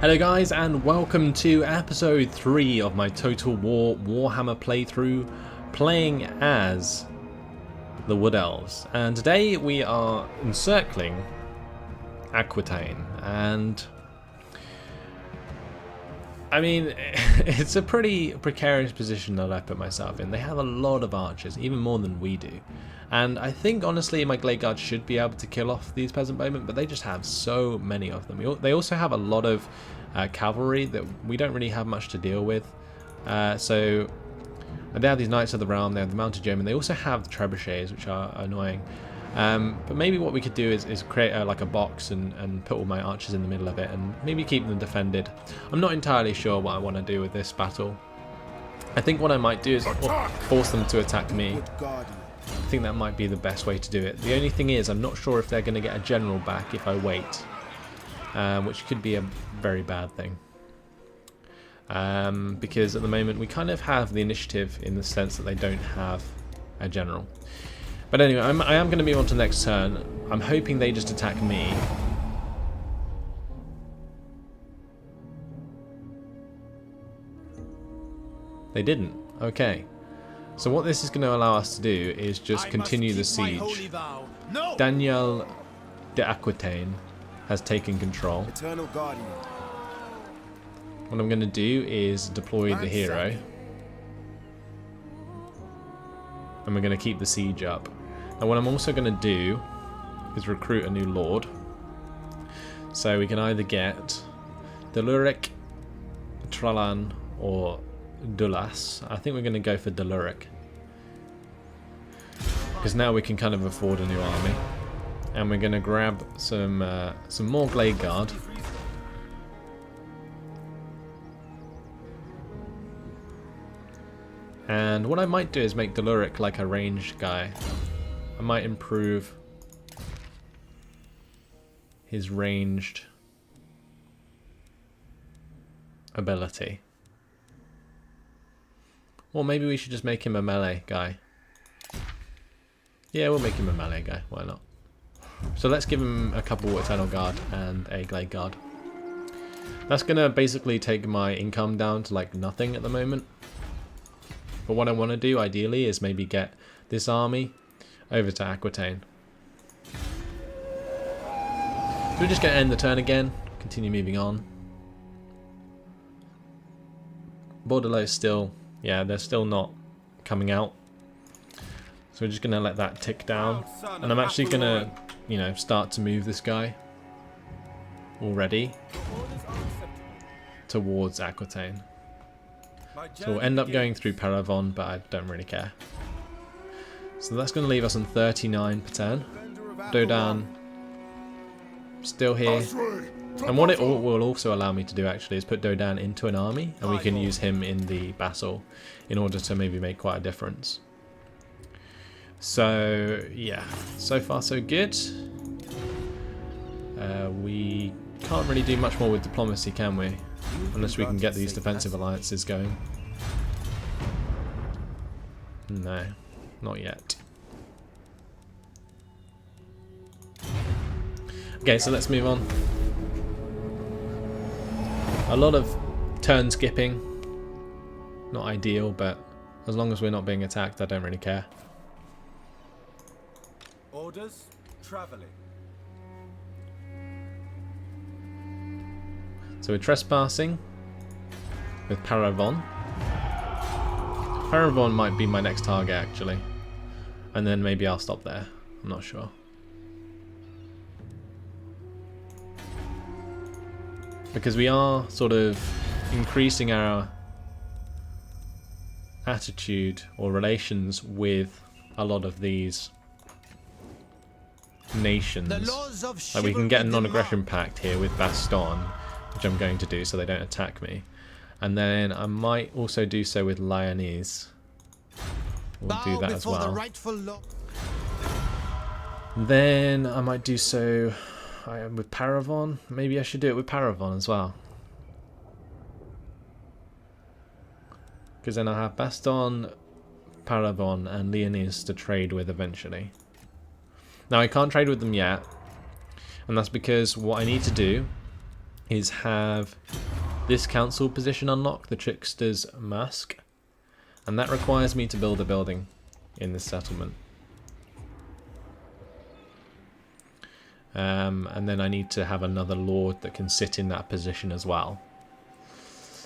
Hello guys, and welcome to episode 3 of my Total War Warhammer playthrough, playing as the Wood Elves. And today we are encircling Aquitaine, and I mean, it's a pretty precarious position that I put myself in. They have a lot of archers, even more than we do. And I think, honestly, my Glade Guard should be able to kill off these peasant bowmen, but they just have so many of them. They also have a lot of cavalry that we don't really have much to deal with. So they have these Knights of the Realm, they have the Mounted Yeomen, they also have the Trebuchets, which are annoying. But maybe what we could do is create like a box and put all my archers in the middle of it and maybe keep them defended. I'm not entirely sure what I want to do with this battle. I think what I might do is force them to attack me. I think that might be the best way to do it. The only thing is, I'm not sure if they're going to get a general back if I wait, which could be a very bad thing. Because at the moment we kind of have the initiative in the sense that they don't have a general. But anyway, I am going to move on to the next turn. I'm hoping they just attack me. They didn't. Okay. So what this is going to allow us to do is just continue the siege. Daniel de Aquitaine has taken control. What I'm going to do is deploy the hero. And we're going to keep the siege up. And what I'm also going to do is recruit a new lord. So we can either get Deluric, Tralan, or Dulas. I think we're going to go for Deluric, because now we can kind of afford a new army. And we're going to grab some more Glade Guard. And what I might do is make Deluric like a ranged guy. I might improve his ranged ability. Or maybe we should just make him a melee guy. Yeah, we'll make him a melee guy, why not? So let's give him a couple Eternal Guard and a Glade Guard. That's going to basically take my income down to like nothing at the moment. But what I want to do ideally is maybe get this army over to Aquitaine. So we're just going to end the turn again, continue moving on. Bordelot's still... yeah, they're still not coming out. So we're just going to let that tick down. And I'm actually going to, you know, start to move this guy already towards Aquitaine. So we'll end up going through Paravon, but I don't really care. So that's going to leave us on 39 per turn. Dodan still here. And what it will also allow me to do actually is put Dodan into an army, and we can use him in the battle in order to maybe make quite a difference. So yeah, so far so good. We can't really do much more with diplomacy, can we? Unless we can get these defensive alliances going. No, not yet. Okay, so let's move on. A lot of turn skipping. Not ideal, but as long as we're not being attacked, I don't really care. Orders traveling. So we're trespassing with Paravon. Paravon might be my next target actually. And then maybe I'll stop there. I'm not sure. Because we are sort of increasing our attitude or relations with a lot of these nations. Like we can get a non-aggression pact here with Baston, which I'm going to do so they don't attack me. And then I might also do so with Lyonese. We'll do that as well. Then I might do so with Paravon. Maybe I should do it with Paravon as well. Because then I have Baston, Paravon and Lyonese to trade with eventually. Now I can't trade with them yet. And that's because what I need to do is have this council position unlocked, the Trickster's Mask, and that requires me to build a building in this settlement. And then I need to have another lord that can sit in that position as well.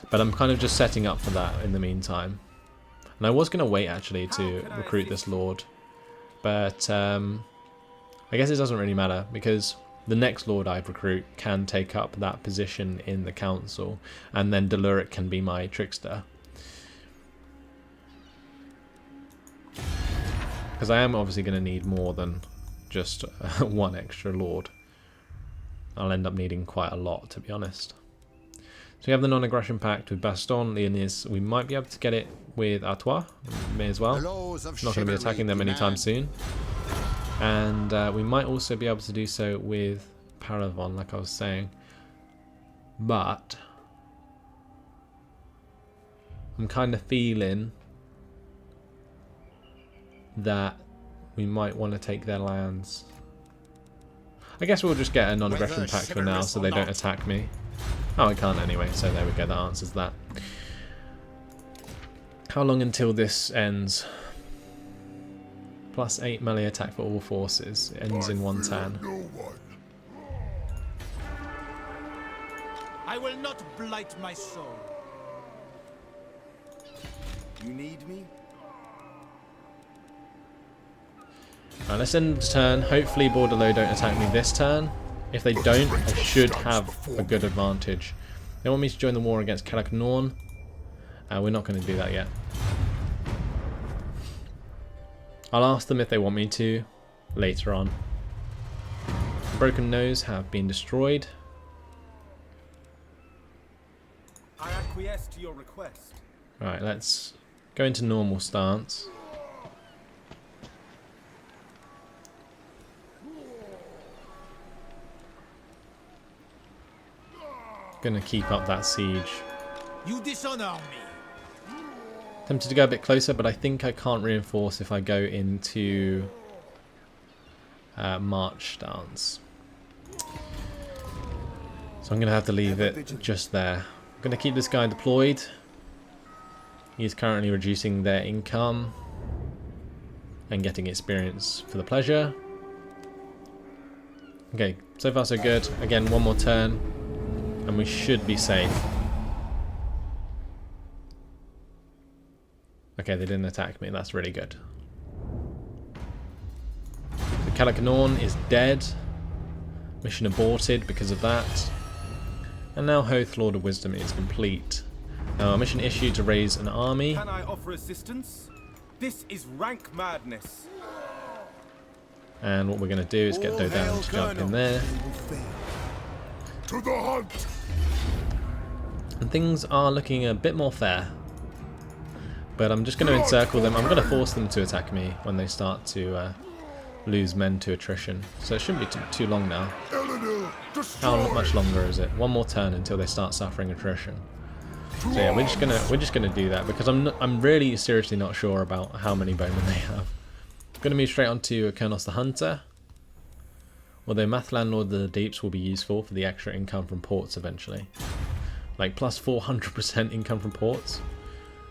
But I'm kind of just setting up for that in the meantime. And I was going to wait actually to recruit this lord, but I guess it doesn't really matter because the next lord I recruit can take up that position in the council, and then Deluric can be my trickster. Because I am obviously going to need more than just one extra lord. I'll end up needing quite a lot, to be honest. So we have the non-aggression pact with Baston, Leonis. We might be able to get it with Artois. May as well. Not going to be attacking them anytime soon. And we might also be able to do so with Paravon, like I was saying. But I'm kind of feeling that we might want to take their lands. I guess we'll just get a non-aggression pact for now so they don't attack me. Oh, I can't anyway, so there we go, that answers that. How long until this ends? Plus 8 melee attack for all forces. It ends in 1 turn. I will not blight my soul. You need me? Alright, let's end the turn. Hopefully Bordelot don't attack me this turn. If they don't, I should have a good advantage. They want me to join the war against Kalaknorn. We're not going to do that yet. I'll ask them if they want me to later on. The Broken Nose have been destroyed. I acquiesce to your request. Alright, let's go into normal stance. Gonna keep up that siege. You dishonor me. Tempted to go a bit closer, but I think I can't reinforce if I go into march stance. So I'm gonna have to leave it just there. I'm gonna keep this guy deployed. He's currently reducing their income and getting experience for the pleasure. Okay, so far so good. Again, one more turn. And we should be safe. Okay, they didn't attack me. That's really good. The Kalaknorn is dead. Mission aborted because of that. And now Hoth, Lord of Wisdom, is complete. Now our mission issued to raise an army. Can I offer assistance? This is rank madness. And what we're going to do is get Dodan to jump in there. To the hunt! And things are looking a bit more fair. But I'm just going to encircle them. I'm going to force them to attack me when they start to lose men to attrition. So it shouldn't be too long now. How much longer is it? One more turn until they start suffering attrition. So yeah, we're just gonna do that because I'm really seriously not sure about how many bowmen they have. I'm gonna move straight on to Kurnos the Hunter. Although Mathlan Lord of the Deeps will be useful for the extra income from ports eventually. Like plus 400% income from ports.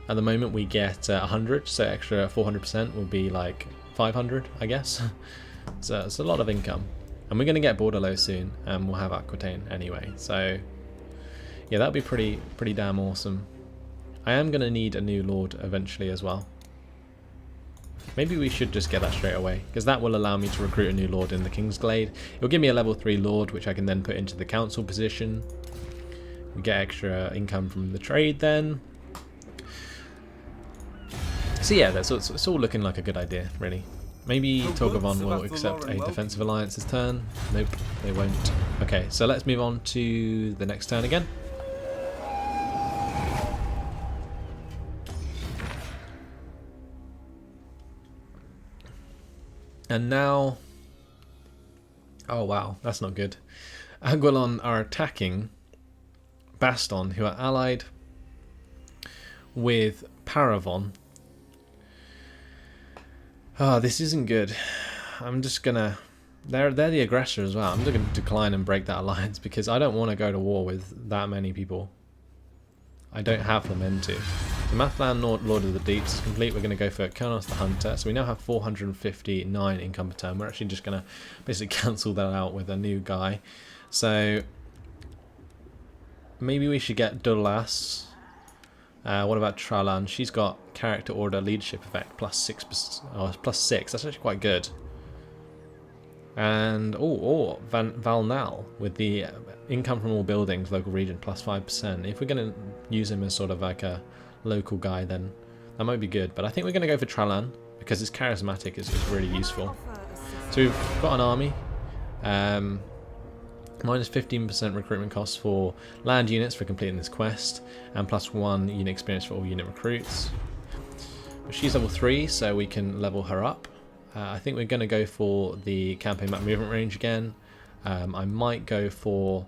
At the moment we get 100, so extra 400% will be like 500, I guess. So it's a lot of income. And we're going to get Bordelot soon, and we'll have Aquitaine anyway. So yeah, that'll be pretty damn awesome. I am going to need a new lord eventually as well. Maybe we should just get that straight away, because that will allow me to recruit a new lord in the Kingsglade. It'll give me a level 3 lord, which I can then put into the council position. We get extra income from the trade then. So yeah, it's all looking like a good idea, really. Maybe Torgavon will accept a defensive alliance this turn. Nope, they won't. Okay, so let's move on to the next turn again. And now... oh wow, that's not good. Aguilon are attacking Baston, who are allied with Paravon. Oh, this isn't good. I'm just gonna they're the aggressor as well. I'm just going to decline and break that alliance because I don't want to go to war with that many people. I don't have the men to. So Mathland Lord of the Deeps is complete. We're going to go for Kurnos the Hunter. So we now have 459 income per turn. We're actually just going to basically cancel that out with a new guy. So maybe we should get Dulas. What about Tralan? She's got character order leadership effect +6%. Oh, +6. That's actually quite good. And Valnal with the income from all buildings, local region +5%. If we're going to use him as sort of like a local guy, then that might be good. But I think we're going to go for Tralan because his charismatic is really useful. So we've got an army. Minus 15% recruitment costs for land units for completing this quest, and +1 unit experience for all unit recruits. But she's level 3, so we can level her up. I think we're going to go for the campaign map movement range again. I might go for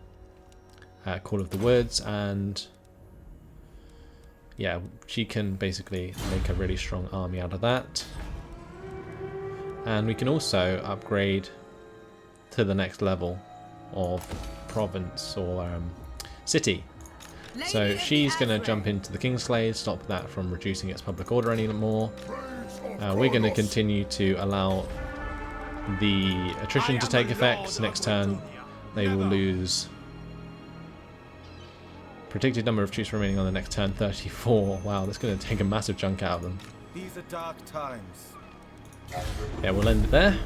Call of the Woods, and yeah, she can basically make a really strong army out of that. And we can also upgrade to the next level of province or city. So she's going to jump into the Kingsglade, stop that from reducing its public order anymore. We're going to continue to allow the attrition to take effect. Next turn they will lose predicted number of troops remaining on the next turn, 34. Wow, that's going to take a massive chunk out of them. These are dark times. Yeah, we'll end it there.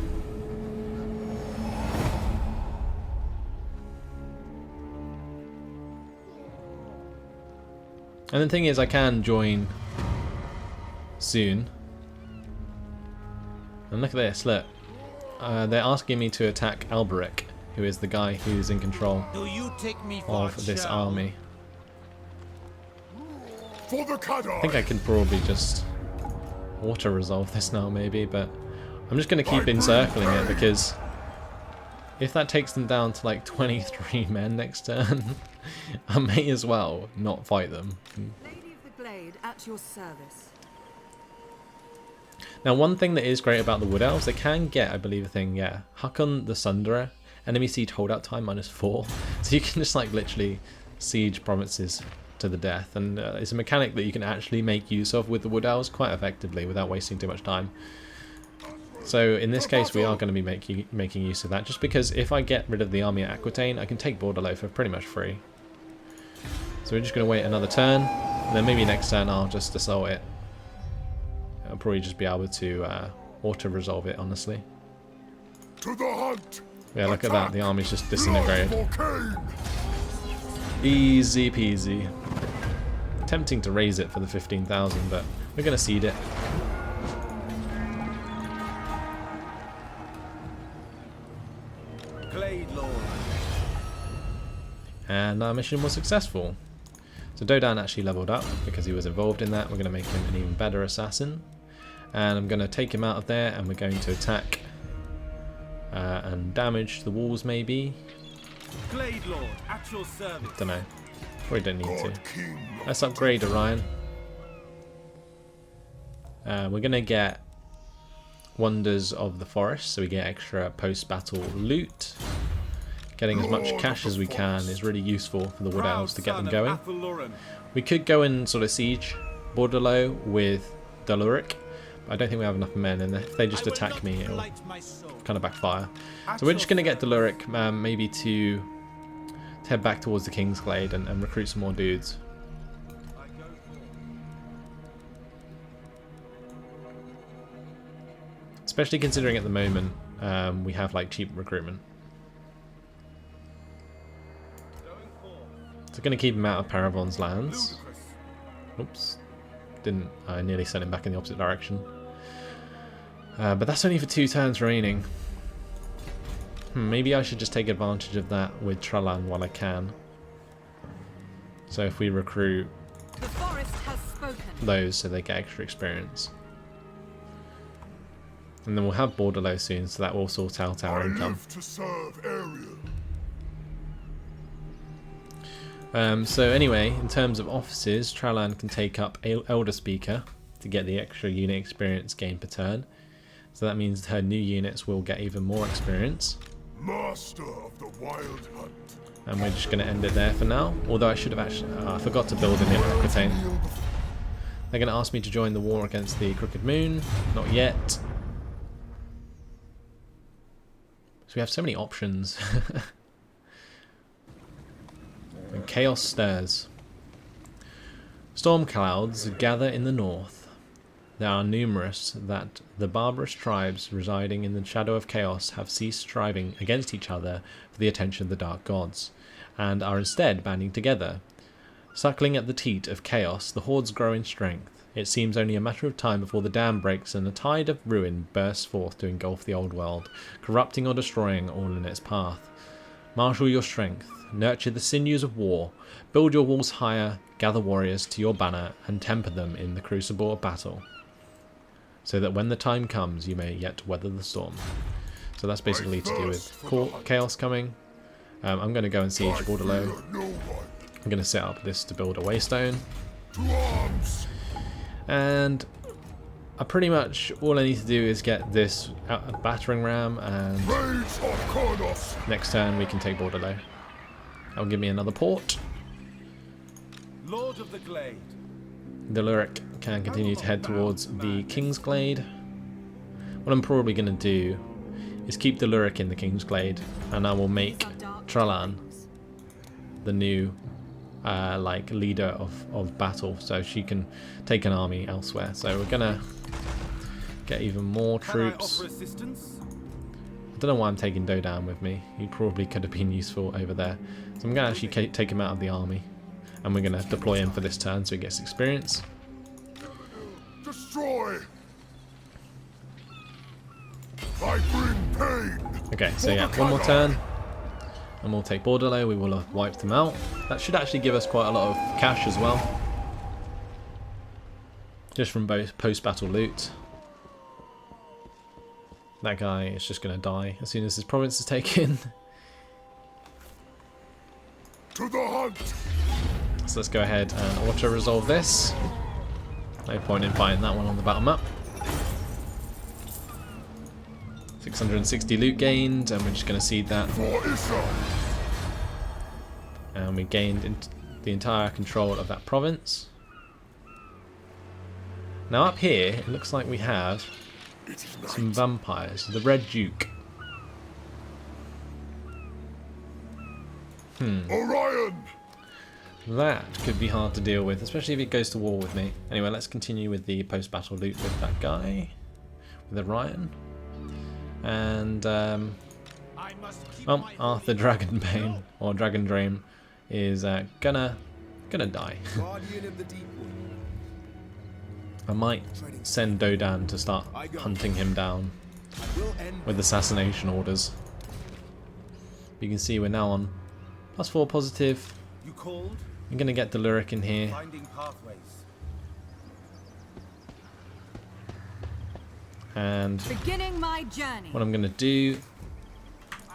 And the thing is, I can join soon. And look at this, look. They're asking me to attack Alberic, who is the guy who's in control of this army. For the I think I can probably just auto-resolve this now, maybe, but I'm just going to keep encircling it because if that takes them down to like 23 men next turn, I may as well not fight them. Lady of the Glade at your service. Now, one thing that is great about the Wood Elves, they can get, I believe, a thing, yeah, Hakon the Sunderer, enemy siege holdout time -4. So you can just like literally siege provinces to the death, and it's a mechanic that you can actually make use of with the Wood Elves quite effectively without wasting too much time. So in this case we are going to be making use of that, just because if I get rid of the army at Aquitaine, I can take Bordelot for pretty much free. So we're just going to wait another turn, and then maybe next turn I'll just assault it. I'll probably just be able to auto-resolve it, honestly. To the hunt. Yeah, look at that, the army's just disintegrated. Easy peasy. Tempting to raise it for the 15,000, but we're going to seed it. Glade Lord. And our mission was successful. So Dodan actually leveled up because he was involved in that. We're going to make him an even better assassin. And I'm going to take him out of there, and we're going to attack and damage the walls maybe. Glade Lord at your service. Don't know. Probably don't need to. Let's upgrade Orion. We're going to get Wonders of the Forest, so we get extra post-battle loot. Getting as much cash as we can is really useful for the Wood Elves to get them going. We could go and sort of siege Bordelot with Daluric, but I don't think we have enough men, and if they just attack me, it'll kind of backfire. So we're just going to get Daluric maybe to head back towards the Kingsglade and recruit some more dudes. Especially considering at the moment we have like cheap recruitment. So going to keep him out of Paravon's lands. Oops. Didn't. I nearly sent him back in the opposite direction. But that's only for 2 turns remaining. Maybe I should just take advantage of that with Tralan while I can. So if we recruit The forest has spoken. those so they get extra experience. And then we'll have Bordelot soon, so that will sort out our income. To serve area. So anyway, in terms of offices, Tralan can take up Elder Speaker to get the extra unit experience gain per turn. So that means her new units will get even more experience. Master of the wild hunt. And we're just going to end it there for now. Although I should have actually... I forgot to build an Aquitaine. They're going to ask me to join the war against the Crooked Moon. Not yet. So we have so many options. And chaos stirs. Storm clouds gather in the north. They are numerous that the barbarous tribes residing in the shadow of chaos have ceased striving against each other for the attention of the dark gods, and are instead banding together. Suckling at the teat of chaos, the hordes grow in strength. It seems only a matter of time before the dam breaks and a tide of ruin bursts forth to engulf the old world, corrupting or destroying all in its path. Marshal your strength, nurture the sinews of war, build your walls higher, gather warriors to your banner, and temper them in the crucible of battle, so that when the time comes you may yet weather the storm. So that's basically to do with chaos coming. I'm going to go and siege Bordelot. I'm going to set up this to build a waystone. And I pretty much, all I need to do is get this battering ram, and next turn we can take Bordelot. That'll give me another port. Lord of the Glade. The Lyric can continue to head towards the Kingsglade. What I'm probably going to do is keep the Lyric in the Kingsglade, and I will make Tralan the new like leader of battle, so she can take an army elsewhere. So we're gonna get even more troops. I don't know why I'm taking Dodan with me. He probably could have been useful over there. So I'm gonna actually take him out of the army, and we're gonna deploy him for this turn so he gets experience. Destroy. I bring pain. Okay, so yeah, one more turn, and we'll take Bordelot. We will have wiped them out. That should actually give us quite a lot of cash as well, just from both post-battle loot. That guy is just going to die as soon as his province is taken. To the hunt. So let's go ahead and auto-resolve this. No point in fighting that one on the battle map. 660 loot gained, and we're just going to seed that. And we gained the entire control of that province. Now up here, it looks like we have some vampires. The Red Duke. Orion. That could be hard to deal with, especially if it goes to war with me. Anyway, let's continue with the post-battle loot with that guy, with Orion. And well, Arthur Dragonbane or Dragon Dream is gonna die. I might send Dodan to start hunting him down with assassination orders. You can see we're now on +4 positive. I'm gonna get the Lyric in here. And beginning my journey. What I'm going to do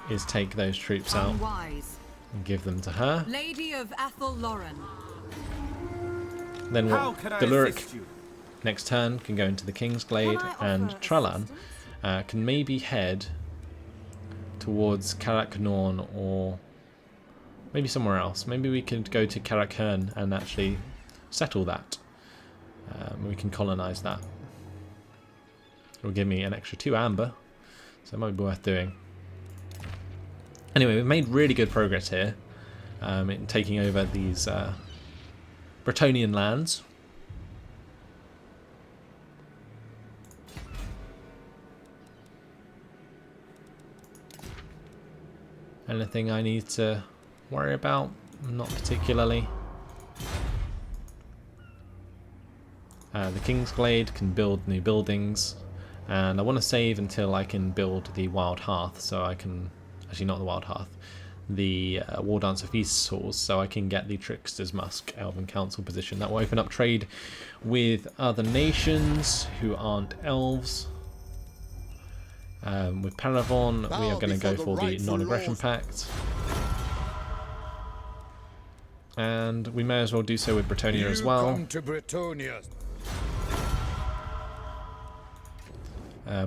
is take those troops out and give them to her. Lady of Athel Lauren. Then the Lyric next turn can go into the Kingsglade, and Tralan can maybe head towards Karak-Norn or maybe somewhere else. Maybe we could go to Karak-Hern and actually settle that. We can colonize that. It will give me an extra 2 amber, so it might be worth doing. Anyway, we've made really good progress here in taking over these Bretonnian lands. Anything I need to worry about? Not particularly. The Kingsglade can build new buildings. And I want to save until I can build the Wild Hearth, so I can... Actually, not the Wild Hearth. The War Dancer Feast Halls, so I can get the Trickster's Musk Elven Council position. That will open up trade with other nations who aren't elves. With Paravon, we are going to go for the Non-Aggression Pact. And we may as well do so with Bretonnia as well.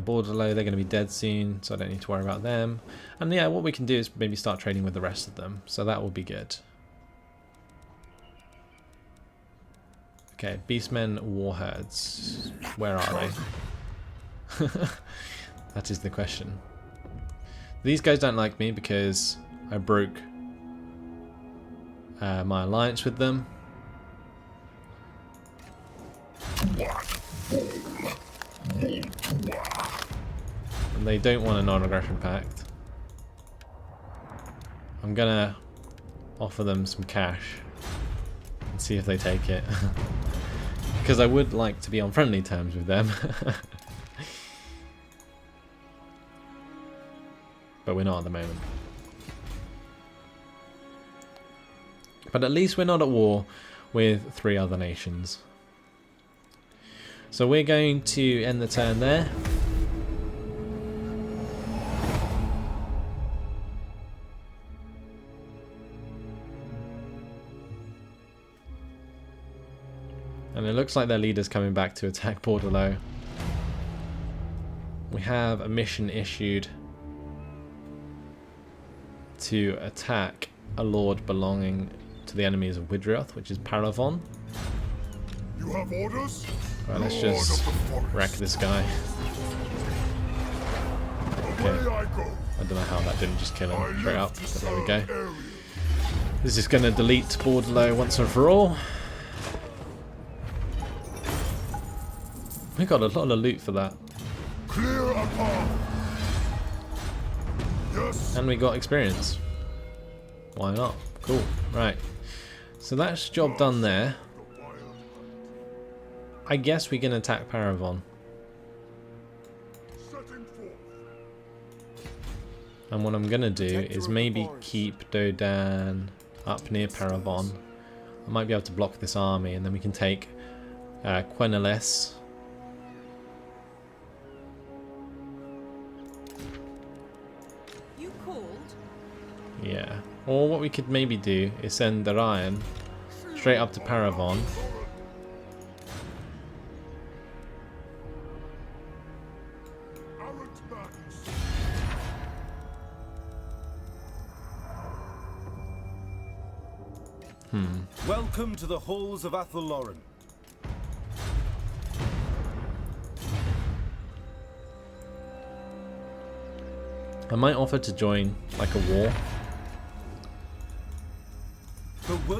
Borderlo, they're going to be dead soon, so I don't need to worry about them. And yeah, what we can do is maybe start trading with the rest of them, so that will be good. Okay, Beastmen Warherds. Where are they? That is the question. These guys don't like me because I broke my alliance with them. And they don't want a non-aggression pact. I'm gonna offer them some cash and see if they take it. Because I would like to be on friendly terms with them. But we're not at the moment. But at least we're not at war with 3 other nations. So we're going to end the turn there. And it looks like their leader's coming back to attack Bordello. We have a mission issued to attack a lord belonging to the enemies of Widrioth, which is Paravon. You have orders? Right, let's just wreck this guy. Okay. I don't know how that didn't just kill him straight up, but there we go. This is going to delete Bordello once and for all. We got a lot of loot for that. Clear a path. Yes. And we got experience. Why not? Cool. Right. So that's job done there. I guess we can attack Paravon. And what I'm going to do is maybe keep Dodan up near Paravon. I might be able to block this army and then we can take Quenelles. You called? Yeah. Or what we could maybe do is send Darian straight up to Paravon. Welcome to the halls of Athelloren. I might offer to join like a war.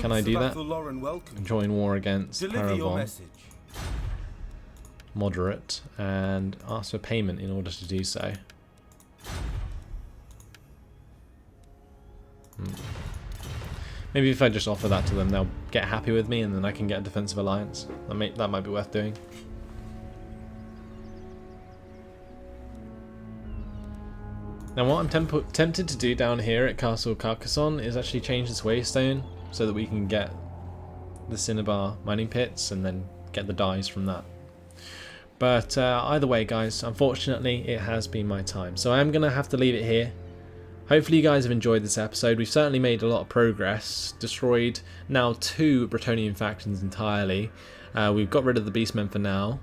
Can I do that? Join war against Paravon. Moderate and ask for payment in order to do so. Maybe if I just offer that to them, they'll get happy with me, and then I can get a defensive alliance. That might be worth doing. Now, what I'm tempted to do down here at Castle Carcassonne is actually change this waystone so that we can get the Cinnabar mining pits and then get the dyes from that. But either way, guys, unfortunately, it has been my time. So I am going to have to leave it here. Hopefully you guys have enjoyed this episode. We've certainly made a lot of progress. Destroyed now 2 Bretonnian factions entirely. We've got rid of the Beastmen for now.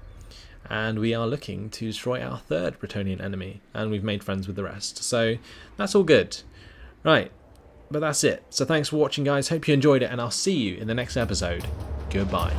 And we are looking to destroy our 3rd Bretonnian enemy. And we've made friends with the rest. So that's all good. Right. But that's it. So thanks for watching, guys. Hope you enjoyed it. And I'll see you in the next episode. Goodbye.